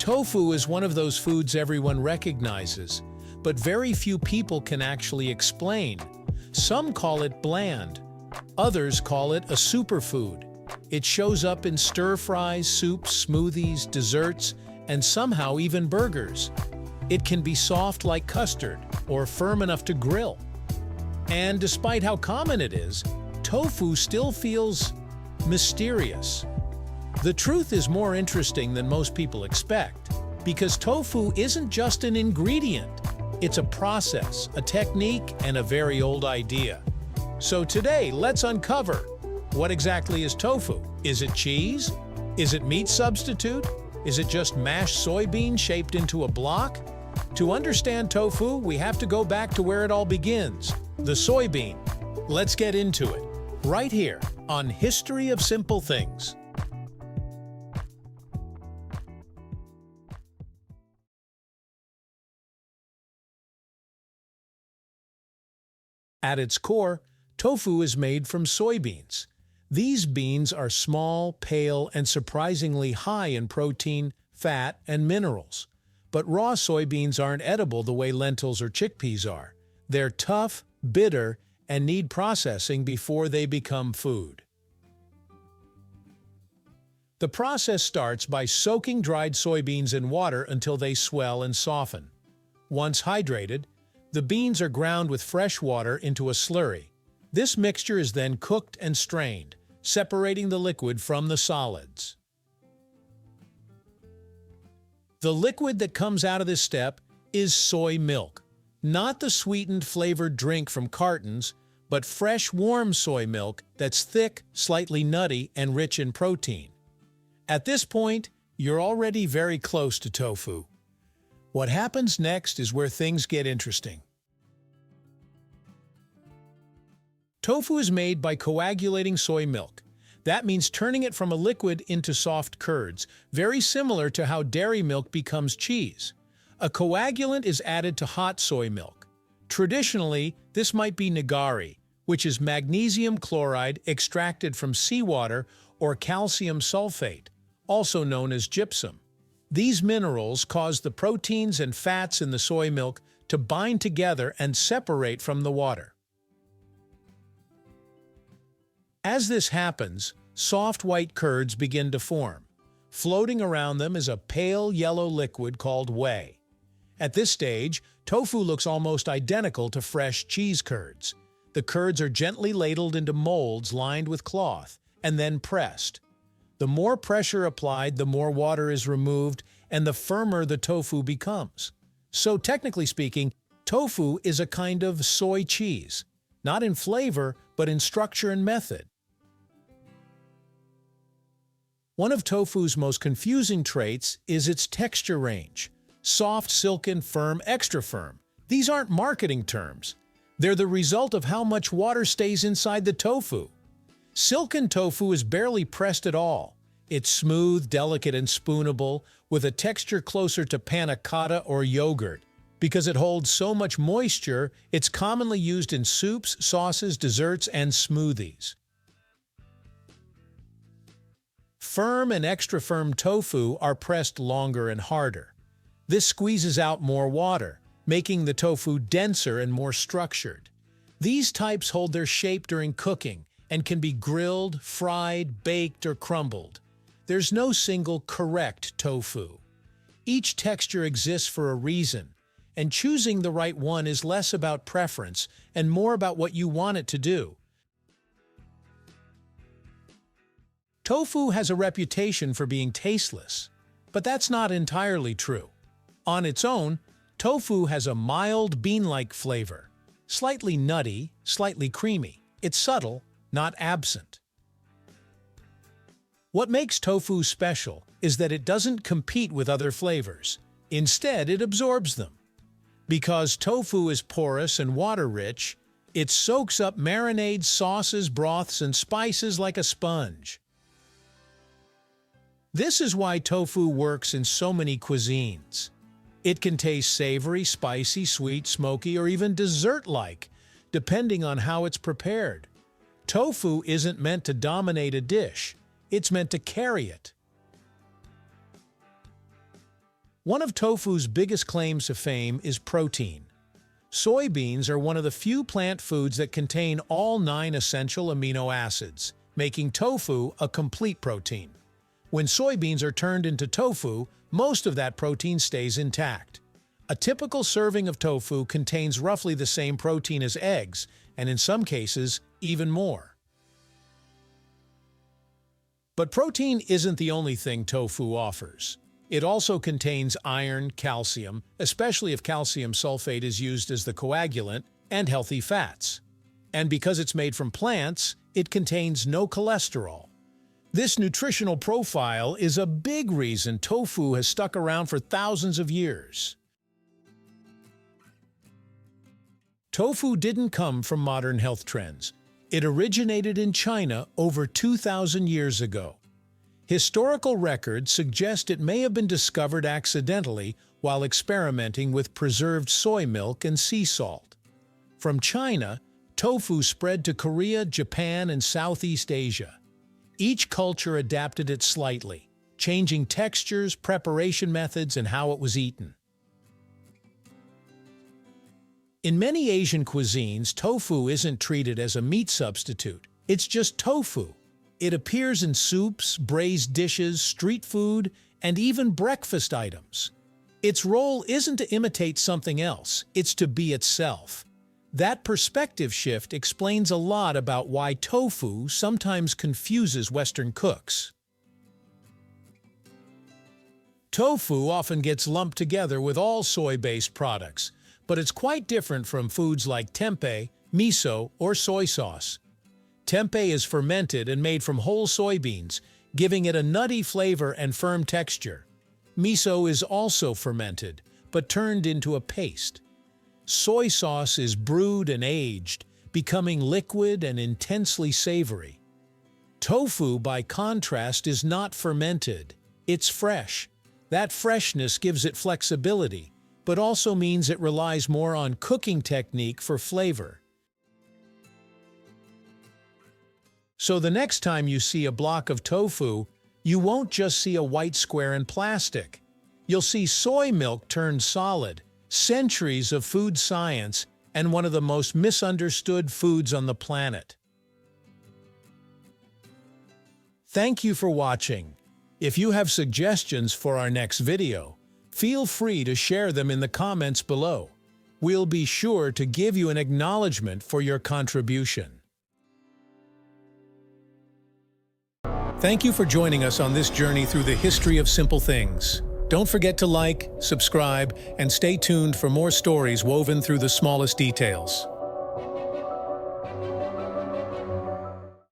Tofu is one of those foods everyone recognizes, but very few people can actually explain. Some call it bland. Others call it a superfood. It shows up in stir-fries, soups, smoothies, desserts, and somehow even burgers. It can be soft like custard or firm enough to grill. And despite how common it is, tofu still feels mysterious. The truth is more interesting than most people expect, because tofu isn't just an ingredient. It's a process, a technique, and a very old idea. So today, let's uncover what exactly is tofu. Is it cheese? Is it meat substitute? Is it just mashed soybean shaped into a block? To understand tofu, we have to go back to where it all begins, the soybean. Let's get into it, right here on History of Simple Things. At its core, tofu is made from soybeans. These beans are small, pale, and surprisingly high in protein, fat, and minerals. But raw soybeans aren't edible the way lentils or chickpeas are. They're tough, bitter, and need processing before they become food. The process starts by soaking dried soybeans in water until they swell and soften. Once hydrated, the beans are ground with fresh water into a slurry. This mixture is then cooked and strained, separating the liquid from the solids. The liquid that comes out of this step is soy milk. Not the sweetened flavored drink from cartons, but fresh warm soy milk that's thick, slightly nutty, and rich in protein. At this point, you're already very close to tofu. What happens next is where things get interesting. Tofu is made by coagulating soy milk. That means turning it from a liquid into soft curds, very similar to how dairy milk becomes cheese. A coagulant is added to hot soy milk. Traditionally, this might be nigari, which is magnesium chloride extracted from seawater, or calcium sulfate, also known as gypsum. These minerals cause the proteins and fats in the soy milk to bind together and separate from the water. As this happens, soft white curds begin to form. Floating around them is a pale yellow liquid called whey. At this stage, tofu looks almost identical to fresh cheese curds. The curds are gently ladled into molds lined with cloth and then pressed. The more pressure applied, the more water is removed, and the firmer the tofu becomes. So technically speaking, tofu is a kind of soy cheese, not in flavor, but in structure and method. One of tofu's most confusing traits is its texture range. Soft, silken, firm, extra firm. These aren't marketing terms. They're the result of how much water stays inside the tofu. Silken tofu is barely pressed at all. It's smooth, delicate, and spoonable, with a texture closer to panna cotta or yogurt. Because it holds so much moisture, it's commonly used in soups, sauces, desserts, and smoothies. Firm and extra firm tofu are pressed longer and harder. This squeezes out more water, making the tofu denser and more structured. These types hold their shape during cooking and can be grilled, fried, baked, or crumbled. There's no single correct tofu. Each texture exists for a reason, and choosing the right one is less about preference and more about what you want it to do. Tofu has a reputation for being tasteless, but that's not entirely true. On its own, tofu has a mild bean-like flavor, slightly nutty, slightly creamy. It's subtle, not absent. What makes tofu special is that it doesn't compete with other flavors. Instead, it absorbs them. Because tofu is porous and water-rich, it soaks up marinades, sauces, broths, and spices like a sponge. This is why tofu works in so many cuisines. It can taste savory, spicy, sweet, smoky, or even dessert-like, depending on how it's prepared. Tofu isn't meant to dominate a dish. It's meant to carry it. One of tofu's biggest claims to fame is protein. Soybeans are one of the few plant foods that contain all 9 essential amino acids, making tofu a complete protein. When soybeans are turned into tofu, most of that protein stays intact. A typical serving of tofu contains roughly the same protein as eggs, and in some cases, even more. But protein isn't the only thing tofu offers. It also contains iron, calcium, especially if calcium sulfate is used as the coagulant, and healthy fats. And because it's made from plants, it contains no cholesterol. This nutritional profile is a big reason tofu has stuck around for thousands of years. Tofu didn't come from modern health trends. It originated in China over 2,000 years ago. Historical records suggest it may have been discovered accidentally while experimenting with preserved soy milk and sea salt. From China, tofu spread to Korea, Japan, and Southeast Asia. Each culture adapted it slightly, changing textures, preparation methods, and how it was eaten. In many Asian cuisines, tofu isn't treated as a meat substitute. It's just tofu. It appears in soups, braised dishes, street food, and even breakfast items. Its role isn't to imitate something else, it's to be itself. That perspective shift explains a lot about why tofu sometimes confuses Western cooks. Tofu often gets lumped together with all soy-based products, but it's quite different from foods like tempeh, miso, or soy sauce. Tempeh is fermented and made from whole soybeans, giving it a nutty flavor and firm texture. Miso is also fermented, but turned into a paste. Soy sauce is brewed and aged, becoming liquid and intensely savory. Tofu, by contrast, is not fermented. It's fresh. That freshness gives it flexibility, but also means it relies more on cooking technique for flavor. So the next time you see a block of tofu, you won't just see a white square in plastic. You'll see soy milk turned solid, centuries of food science, and one of the most misunderstood foods on the planet. Thank you for watching. If you have suggestions for our next video, feel free to share them in the comments below. We'll be sure to give you an acknowledgement for your contribution. Thank you for joining us on this journey through the history of simple things. Don't forget to like, subscribe, and stay tuned for more stories woven through the smallest details.